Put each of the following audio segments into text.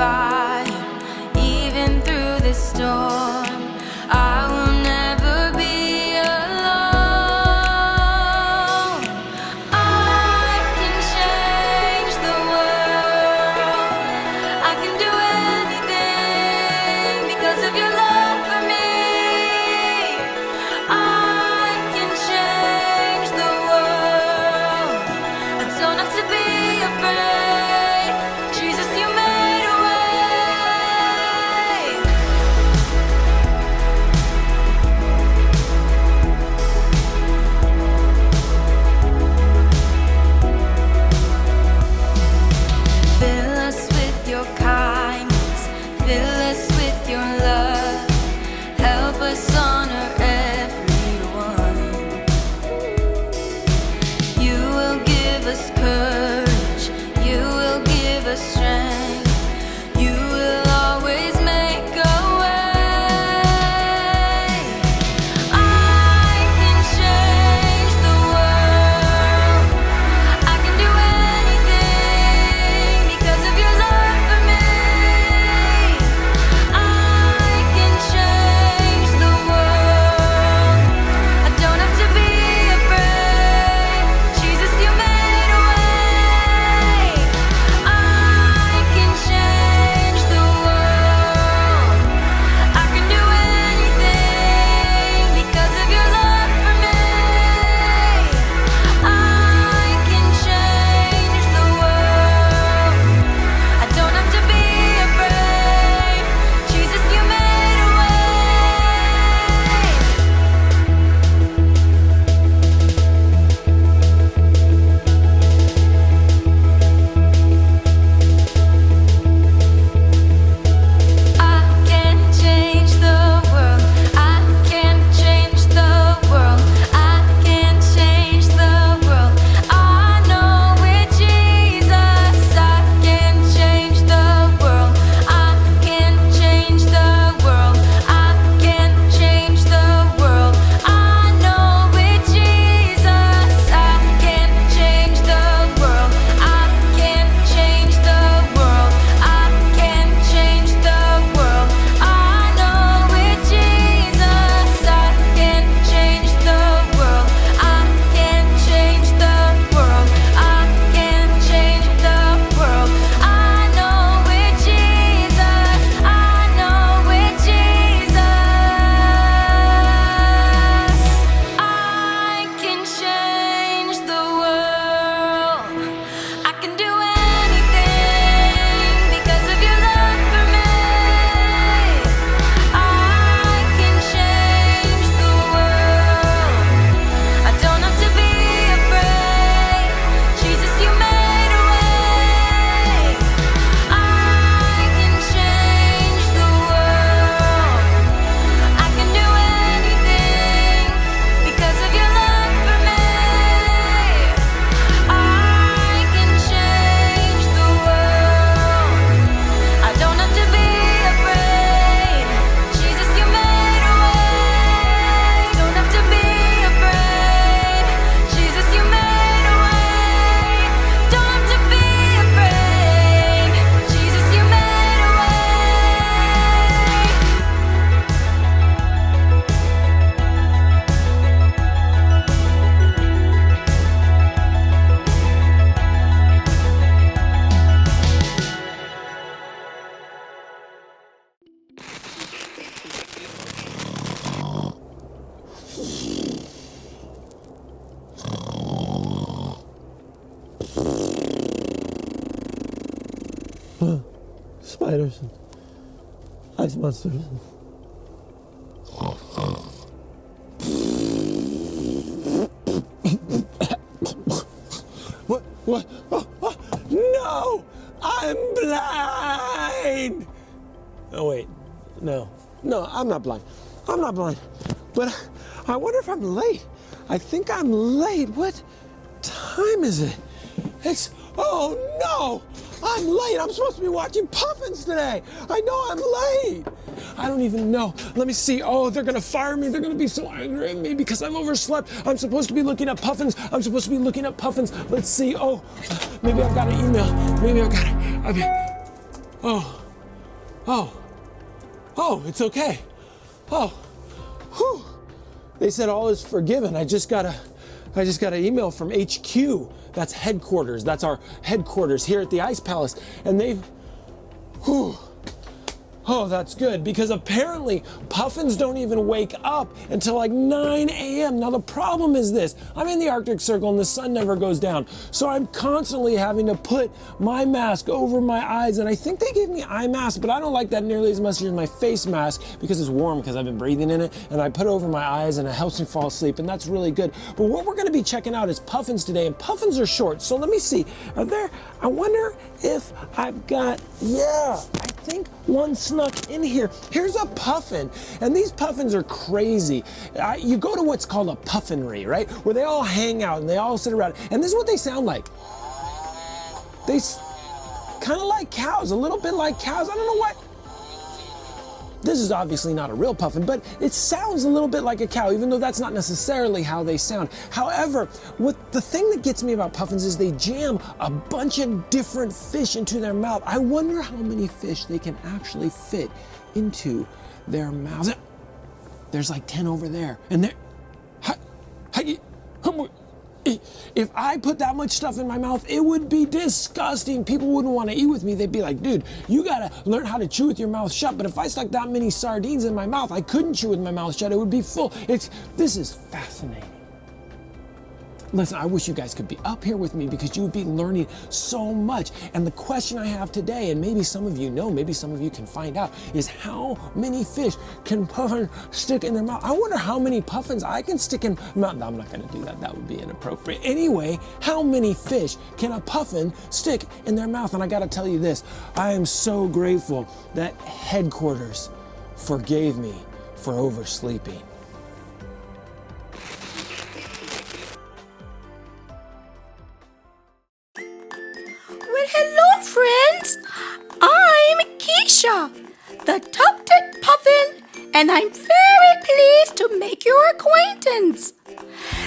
fire, even through the storm. I will never be alone. I can change the world. I can do anything because of your love for me. I can change the world. I don't have to be afraid. Jesus, you made a way. Fill us with your kindness, fill us with your love. Help us honor everyone. You will give us courage, you will give us strength. You will always make a way. I can change the world. I can do anything because of your love for me. I can change the world. I don't have to be afraid. Jesus, you made a way. I can change the world. I can do anything because of your love for me. I can change the world. I don't have to be afraid. Jesus, you made a way. I can change the world. I can change the world. I can change the world. I know with Jesus I can change the world. I can change the world. I can change the world. I know with Jesus I can change the world. I can change the world. I can change the world. I know with Jesus I can change the world. I can change the world. I can change the world. I know with Jesus. I know with Jesus I can change the world. I can do anything because of your love for me. I can change the world. I don't have to be afraid. Jesus, you made a way. I can change the world. I can do anything because of your love for me. I can change the world. I don't have to be afraid. Jesus, you made a way. Don't have to be afraid. Jesus, you made a way. Don't have to be afraid. Jesus, you made a way. Spiders and ice monsters. What? What? Oh, no! I'm blind! Oh, wait. No. No, I'm not blind. I'm not blind. But I wonder if I'm late. I think I'm late. What time is it? It's, oh no! I'm late. I'm supposed to be watching Puffins today. I know I'm late. I don't even know. Let me see. Oh, they're going to fire me. They're going to be so angry at me because I've overslept. I'm supposed to be looking at Puffins. I'm supposed to be looking at Puffins. Let's see. Oh, maybe I've got an email. Maybe I've got it. Oh, Oh, it's okay. Oh, whew. They said all is forgiven. I just got an email from HQ. That's headquarters. That's our headquarters here at the Ice Palace. And they've, whew. Oh, that's good, because apparently puffins don't even wake up until like 9 a.m. Now the problem is this: I'm in the Arctic Circle and the sun never goes down. So I'm constantly having to put my mask over my eyes, and I think they gave me eye mask, but I don't like that nearly as much as my face mask because it's warm, because I've been breathing in it, and I put it over my eyes and it helps me fall asleep, and that's really good. But what we're gonna be checking out is puffins today, and puffins are short. So let me see, I wonder if I've got, yeah, I think one snuck in here. Here's a puffin, and these puffins are crazy. You go to what's called a puffinry, right? Where they all hang out and they all sit around, and this is what they sound like. They kind of like cows, a little bit like cows. I don't know why. This is obviously not a real puffin, but it sounds a little bit like a cow, even though that's not necessarily how they sound. However, the thing that gets me about puffins is they jam a bunch of different fish into their mouth. I wonder how many fish they can actually fit into their mouths. There's like 10 over there, and they're, if I put that much stuff in my mouth, it would be disgusting. People wouldn't want to eat with me. They'd be like, dude, you gotta learn how to chew with your mouth shut. But if I stuck that many sardines in my mouth, I couldn't chew with my mouth shut. It would be full. This is fascinating. Listen, I wish you guys could be up here with me, because you would be learning so much. And the question I have today, and maybe some of you know, maybe some of you can find out, is how many fish can puffins stick in their mouth? I wonder how many puffins I can stick in my mouth. No, I'm not gonna do that. That would be inappropriate. Anyway, how many fish can a puffin stick in their mouth? And I gotta tell you this, I am so grateful that headquarters forgave me for oversleeping. Hello, friends. I'm Keisha, the tufted puffin, and I'm very pleased to make your acquaintance.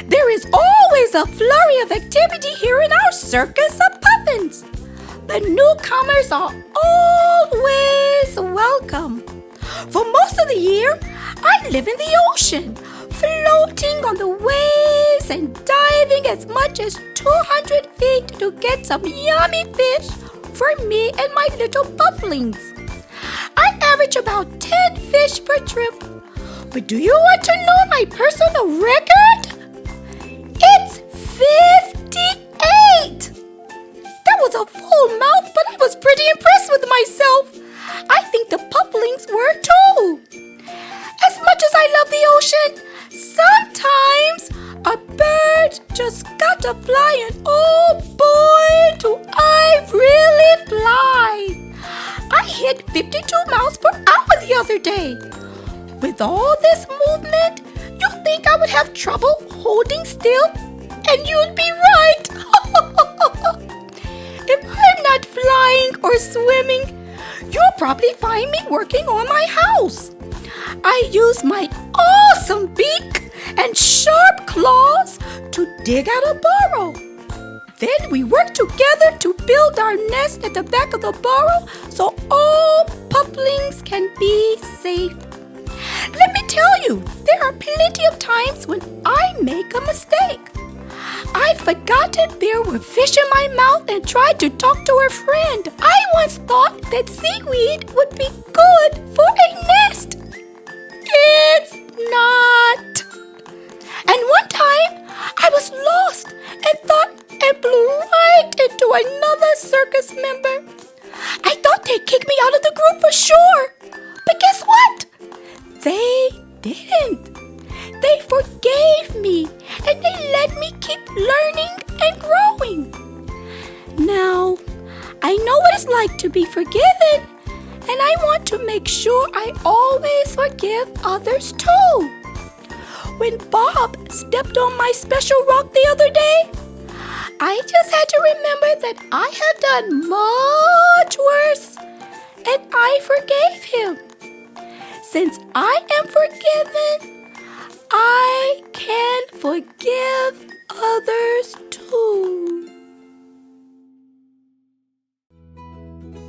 There is always a flurry of activity here in our circus of puffins. The newcomers are always welcome. For most of the year, I live in the ocean, floating on the waves and diving as much as 200 feet to get some yummy fish for me and my little pufflings. I average about 10 fish per trip. But do you want to know my personal record? It's 58! That was a full mouth, but I was pretty impressed with myself. I think the pufflings were too. As much as I love the ocean, sometimes a bird just got to fly, and oh boy, do I really fly! I hit 52 miles per hour the other day. With all this movement, you'd think I would have trouble holding still, and you'd be right. If I'm not flying or swimming, you'll probably find me working on my house. I use my awesome beak and sharp claws to dig out a burrow. Then we work together to build our nest at the back of the burrow so all pufflings can be safe. Let me tell you, there are plenty of times when I make a mistake. I forgot that there were fish in my mouth and tried to talk to a friend. I once thought that seaweed would be good for a nest. It's not. And one time, I was lost and thought and blew right into another circus member. I thought they'd kick me out of the group for sure. But guess what? They didn't. They forgave me, and they let me keep learning and growing. Now, I know what it's like to be forgiven, and I want to make sure I always forgive others too. When Bob stepped on my special rock the other day, I just had to remember that I have done much worse, and I forgave him. Since I am forgiven, I can forgive others too.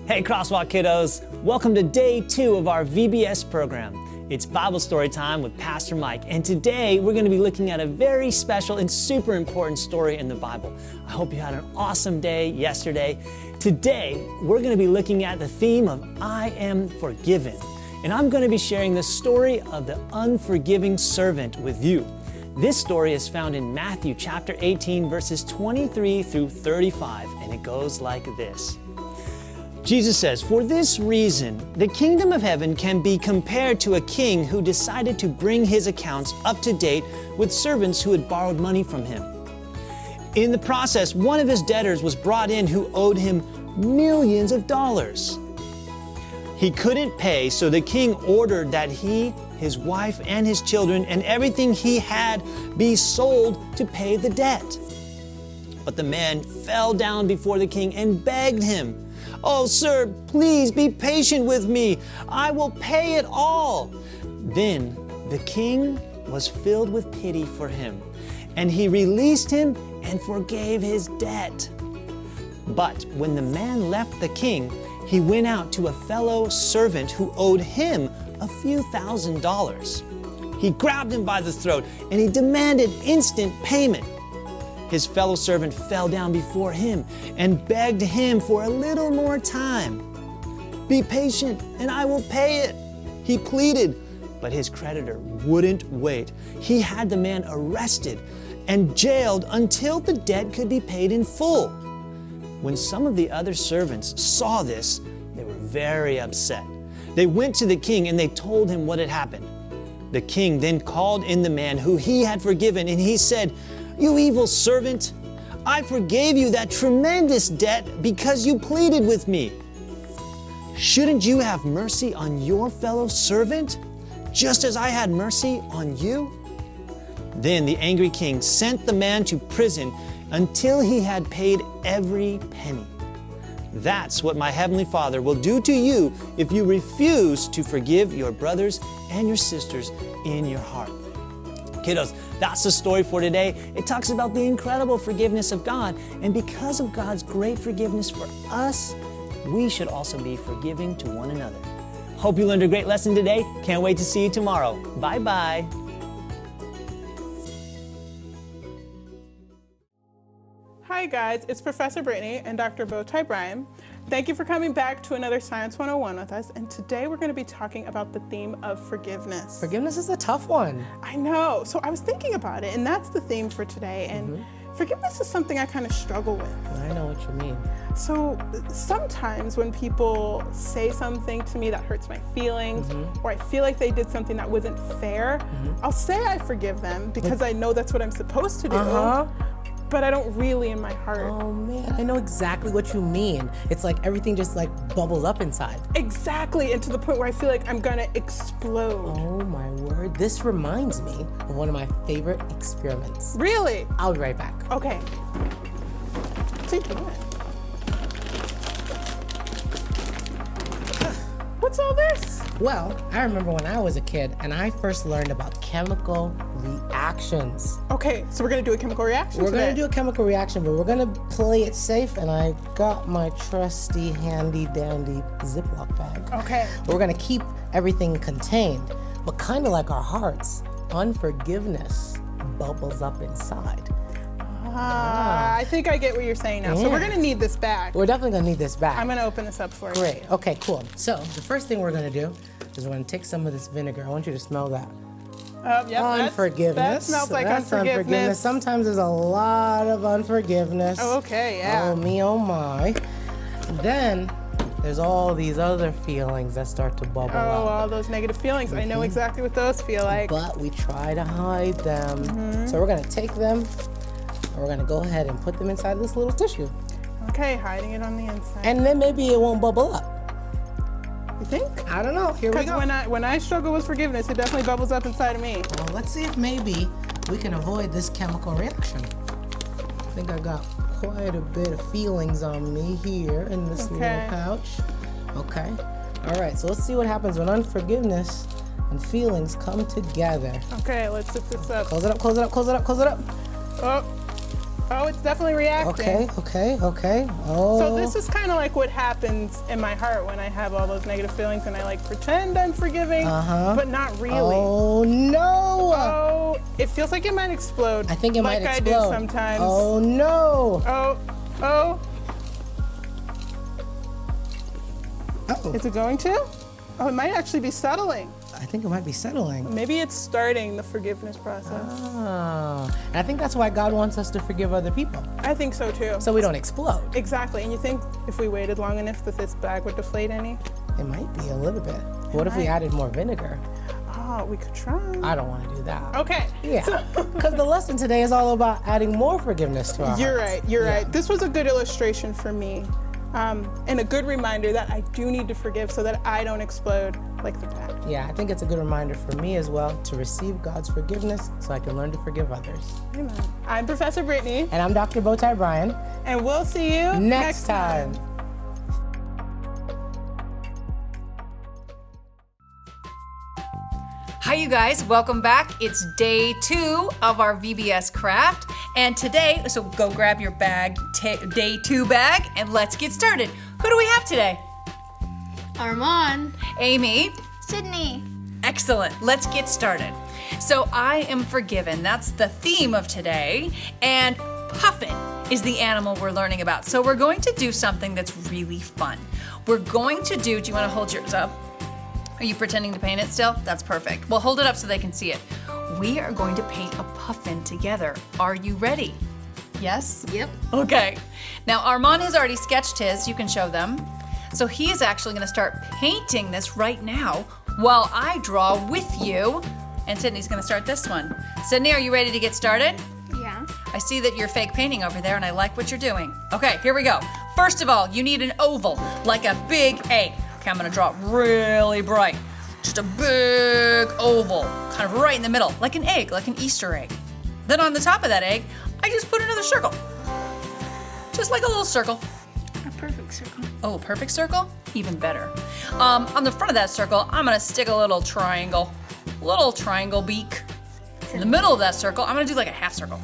Hey Crosswalk kiddos, welcome to day 2 of our VBS program. It's Bible story time with Pastor Mike, and today we're going to be looking at a very special and super important story in the Bible. I hope you had an awesome day yesterday. Today, we're going to be looking at the theme of I am forgiven, and I'm going to be sharing the story of the unforgiving servant with you. This story is found in Matthew chapter 18, verses 23 through 35, and it goes like this. Jesus says, "For this reason, the kingdom of heaven can be compared to a king who decided to bring his accounts up to date with servants who had borrowed money from him. In the process, one of his debtors was brought in who owed him millions of dollars. He couldn't pay, so the king ordered that he, his wife, and his children, and everything he had be sold to pay the debt. But the man fell down before the king and begged him, 'Oh, sir, please be patient with me. I will pay it all.' Then the king was filled with pity for him, and he released him and forgave his debt. But when the man left the king, he went out to a fellow servant who owed him a few $1,000s. He grabbed him by the throat and he demanded instant payment. His fellow servant fell down before him and begged him for a little more time. 'Be patient and I will pay it,' he pleaded. But his creditor wouldn't wait. He had the man arrested and jailed until the debt could be paid in full. When some of the other servants saw this, they were very upset. They went to the king and they told him what had happened. The king then called in the man who he had forgiven, and he said, 'You evil servant, I forgave you that tremendous debt because you pleaded with me. Shouldn't you have mercy on your fellow servant, just as I had mercy on you?' Then the angry king sent the man to prison until he had paid every penny. That's what my heavenly Father will do to you if you refuse to forgive your brothers and your sisters in your heart." Kiddos, that's the story for today. It talks about the incredible forgiveness of God, and because of God's great forgiveness for us, we should also be forgiving to one another. Hope you learned a great lesson today. Can't wait to see you tomorrow. Bye-bye. Hi guys, it's Professor Brittany and Dr. Bowtie Brian. Thank you for coming back to another Science 101 with us, and today we're going to be talking about the theme of forgiveness. Forgiveness is a tough one. I know, so I was thinking about it, and that's the theme for today, and forgiveness is something I kind of struggle with. I know what you mean. So sometimes when people say something to me that hurts my feelings, or I feel like they did something that wasn't fair, I'll say I forgive them because I know that's what I'm supposed to do. But I don't really in my heart. Oh man, I know exactly what you mean. It's like everything just like bubbles up inside. Exactly, and to the point where I feel like I'm gonna explode. Oh my word, this reminds me of one of my favorite experiments. Really? I'll be right back. Okay. What's he doing? What's all this? Well, I remember when I was a kid and I first learned about chemical reactions. Okay, so we're gonna do a chemical reaction We're today. gonna do a chemical reaction, but we're gonna play it safe, and I got my trusty handy dandy Ziploc bag. Okay. We're gonna keep everything contained, but kind of like our hearts, unforgiveness bubbles up inside. I think I get what you're saying now. So we're gonna need this bag. We're definitely gonna need this bag. I'm gonna open this up for you. Great, okay, cool. So the first thing we're gonna do is we're gonna take some of this vinegar. I want you to smell that. Yep, Unforgiveness. That smells like That's unforgiveness. Sometimes there's a lot of unforgiveness. Oh, okay, yeah. Oh me, oh my. Then there's all these other feelings that start to bubble Oh, up. all those negative feelings. I know exactly what those feel like. But we try to hide them. So we're gonna take them, and we're gonna go ahead and put them inside this little tissue. Okay, hiding it on the inside. And then maybe it won't bubble up. You think? I don't know, here we Because go. when I struggle with forgiveness, it definitely bubbles up inside of me. Well, let's see if maybe we can avoid this chemical reaction. I think I got quite a bit of feelings on me here in this little pouch. Okay. All right, so let's see what happens when unforgiveness and feelings come together. Okay, let's zip this up. Close it up, close it up, close it up, close it up. Oh, Oh, it's definitely reacting. Okay. Oh. So this is kind of like what happens in my heart when I have all those negative feelings and I like pretend I'm forgiving, but not really. Oh no! Oh, it feels like it might explode. I think it might explode. Like I do sometimes. Oh no! Oh. Uh-oh. Is it going to? Oh, it might actually be settling. I think it might be settling. Maybe it's starting the forgiveness process. And I think that's why God wants us to forgive other people, I think so too. so we don't explode. Exactly. And you think if we waited long enough that this bag would deflate any? It might be a little bit. What if we added more vinegar? Oh, we could try. I don't want to do that. Okay. Yeah, because the lesson today is all about adding more forgiveness to our You're hearts. right. You're right. This was a good illustration for me. And a good reminder that I do need to forgive so that I don't explode like the bag. Yeah, I think it's a good reminder for me as well to receive God's forgiveness so I can learn to forgive others. Amen. I'm Professor Brittany, And I'm Dr. Bowtie Bryan. and we'll see you Next time. Hi, you guys. Welcome back. It's day 2 of our VBS craft. And today, so go grab your bag, day 2 bag, and let's get started. Who do we have today? Armand. Amy. Sydney. Excellent. Let's get started. So I am forgiven. That's the theme of today. And Puffin is the animal we're learning about. So we're going to do something that's really fun. We're going to do you want to hold yours up? Are you pretending to paint it still? That's perfect. Well, hold it up so they can see it. We are going to paint a puffin together. Are you ready? Yes? Yep. Okay. Now, Armand has already sketched his. You can show them. So he is actually going to start painting this right now while I draw with you. And Sydney's going to start this one. Sydney, are you ready to get started? Yeah. I see that you're fake painting over there, and I like what you're doing. Okay, here we go. First of all, you need an oval, like a big egg. Okay, I'm gonna draw it really bright. Just a big oval, kind of right in the middle, like an egg, like an Easter egg. Then on the top of that egg, I just put another circle. Just like a little circle. A perfect circle. Oh, perfect circle? Even better. On the front of that circle, I'm gonna stick a little triangle beak. In the middle of that circle, I'm gonna do like a half circle.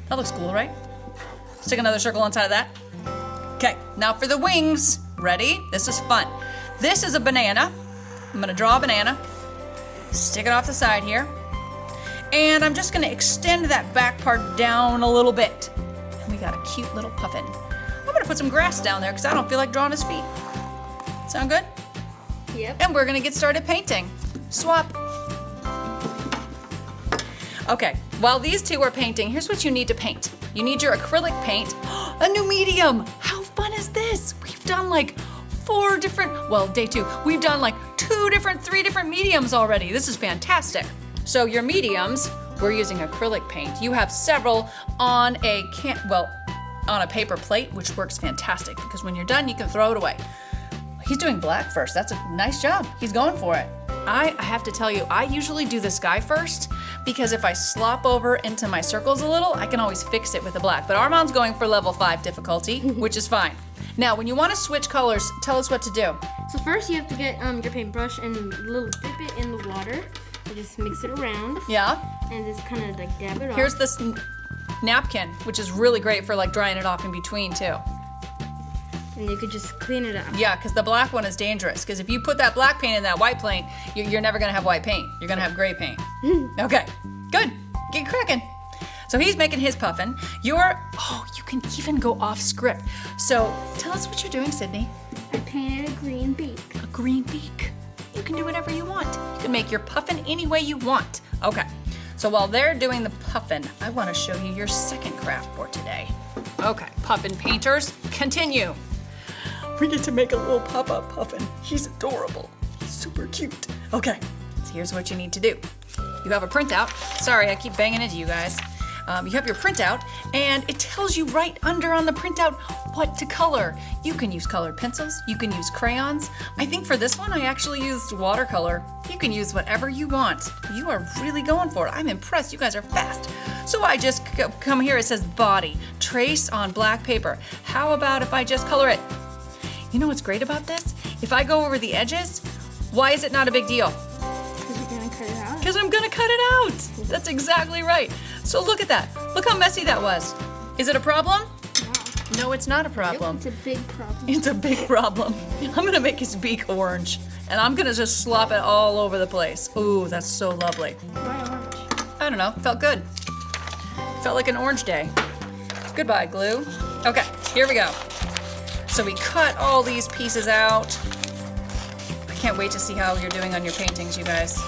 That looks cool, right? Stick another circle inside of that. Okay, now for the wings. Ready? This is fun. This is a banana. I'm gonna draw a banana, stick it off the side here, and I'm just gonna extend that back part down a little bit. And we got a cute little puffin. I'm gonna put some grass down there because I don't feel like drawing his feet. Sound good? Yep. And we're gonna get started painting. Swap. Okay, while these two are painting, here's what you need to paint. You need your acrylic paint, a new medium. How fun is this? We've done like 4 different, well, day 2, we've done like 3 different mediums already. This is fantastic. So your mediums, we're using acrylic paint. You have several on on a paper plate, which works fantastic because when you're done, you can throw it away. He's doing black first. That's a nice job. He's going for it. I have to tell you, I usually do the sky first because if I slop over into my circles a little, I can always fix it with the black. But Armand's going for level 5 difficulty, which is fine. Now, when you want to switch colors, tell us what to do. So first you have to get your paintbrush and dip it in the water. And just mix it around. Yeah? And just kind of like dab it off. Here's this napkin, which is really great for like drying it off in between too. And you could just clean it up. Yeah, because the black one is dangerous. Because if you put that black paint in that white paint, you're never gonna have white paint. You're gonna have gray paint. Okay, good. Get cracking. So he's making his puffin. You can even go off script. So tell us what you're doing, Sydney. I painted a green beak. A green beak. You can do whatever you want. You can make your puffin any way you want. Okay, so while they're doing the puffin, I want to show you your second craft for today. Okay, puffin painters, continue. We get to make a little pop-up puffin. He's adorable. He's super cute. Okay, so here's what you need to do. You have a printout. Sorry, I keep banging into you guys. You have your printout, and it tells you right under on the printout what to color. You can use colored pencils. You can use crayons. I think for this one, I actually used watercolor. You can use whatever you want. You are really going for it. I'm impressed. You guys are fast. So I just come here. It says body. Trace on black paper. How about if I just color it? You know what's great about this? If I go over the edges, why is it not a big deal? Because you're going to cut it out. Because I'm gonna cut it out. That's exactly right. So look at that. Look how messy that was. Is it a problem? No, it's not a problem. It's a big problem. It's a big problem. I'm gonna make his beak orange, and I'm gonna just slop it all over the place. Ooh, that's so lovely. Why orange? I don't know, felt good. Felt like an orange day. Goodbye, glue. Okay, here we go. So we cut all these pieces out. I can't wait to see how you're doing on your paintings, you guys.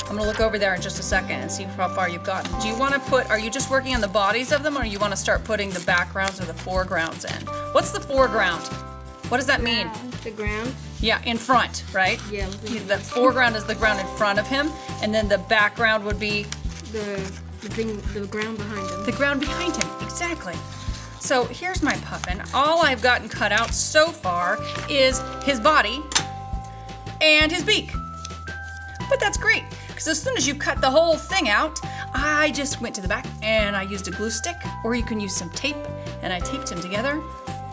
I'm gonna look over there in just a second and see how far you've gotten. Do you wanna are you just working on the bodies of them, or you wanna start putting the backgrounds or the foregrounds in? What's the foreground? What does that mean? The ground. Yeah, in front, right? Yeah. The foreground is the ground in front of him, and then the background would be The ground behind him. the ground behind him, exactly. So here's my puffin. All I've gotten cut out so far is his body and his beak. But that's great, because as soon as you cut the whole thing out, I just went to the back and I used a glue stick, or you can use some tape, and I taped him together,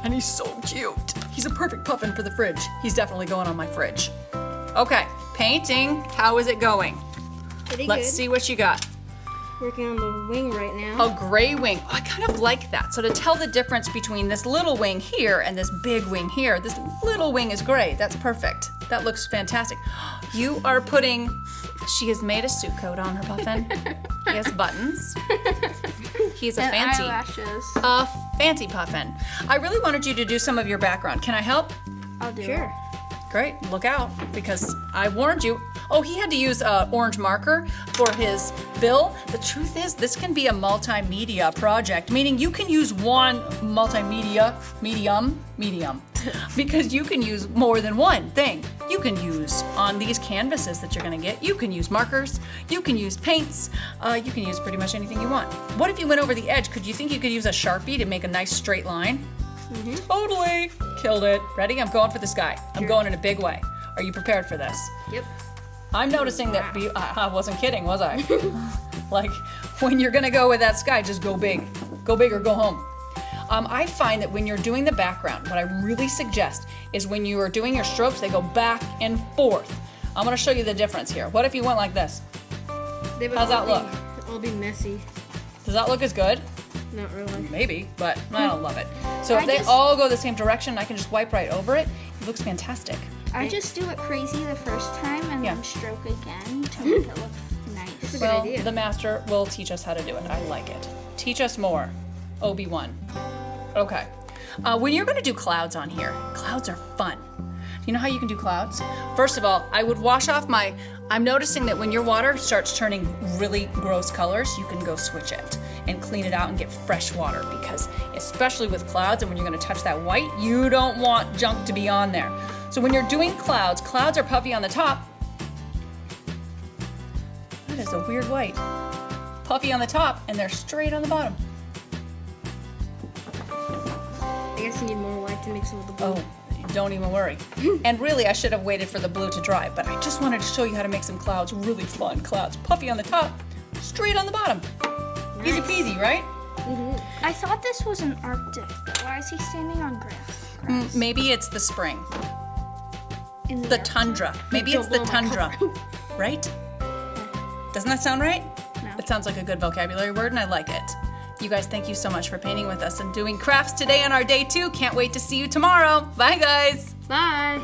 and he's so cute. He's a perfect puffin for the fridge. He's definitely going on my fridge. Okay, painting, how is it going? Pretty Let's good. see what you got. Working on the wing right now. A gray wing. Oh, I kind of like that. So to tell the difference between this little wing here and this big wing here, this little wing is gray. That's perfect. That looks fantastic. You are putting, she has made a suit coat on her puffin. He has buttons. He's a And fancy, eyelashes. a fancy puffin. I really wanted you to do some of your background. Can I help? I'll do Sure. Great, look out, because I warned you. Oh, he had to use orange marker for his bill. The truth is, this can be a multimedia project, meaning you can use one medium, because you can use more than one thing. You can use on these canvases that you're gonna get, you can use markers, you can use paints, you can use pretty much anything you want. What if you went over the edge? Could you think you could use a Sharpie to make a nice straight line? Totally. Killed it. Ready? I'm going for the sky. I'm going in a big way. Are you prepared for this? Yep. I'm noticing that I wasn't kidding, was I? Like, when you're gonna go with that sky, just go big. Go big or go home. I find that when you're doing the background, what I really suggest is when you are doing your strokes, they go back and forth. I'm gonna show you the difference here. What if you went like this? They would How's that all look? All be messy. Does that look as good? Not really. Maybe, but I don't love it. So if I they just- all go the same direction, I can just wipe right over it. It looks fantastic. I just do it crazy the first time and Yeah. then stroke again to make it look nice. That's a good Well, idea. the master will teach us how to do it. I like it. Teach us more, Obi-Wan. Okay. When you're gonna do clouds on here, clouds are fun. You know how you can do clouds? First of all, I would wash off I'm noticing that when your water starts turning really gross colors, you can go switch it and clean it out and get fresh water, because especially with clouds and when you're gonna touch that white, you don't want junk to be on there. So when you're doing clouds are puffy on the top. That is a weird white. Puffy on the top and they're straight on the bottom. I guess you need more white to mix with the blue. Oh, don't even worry. And really, I should have waited for the blue to dry, but I just wanted to show you how to make some clouds, really fun clouds. Puffy on the top, straight on the bottom. Easy peasy, right? I thought this was an Arctic, but why is he standing on grass? Maybe it's the spring, In the Arctic? tundra. Maybe it's the tundra, right? Doesn't that sound right? No. It sounds like a good vocabulary word, and I like it. You guys, thank you so much for painting with us and doing crafts today on our day 2. Can't wait to see you tomorrow. Bye, guys. Bye.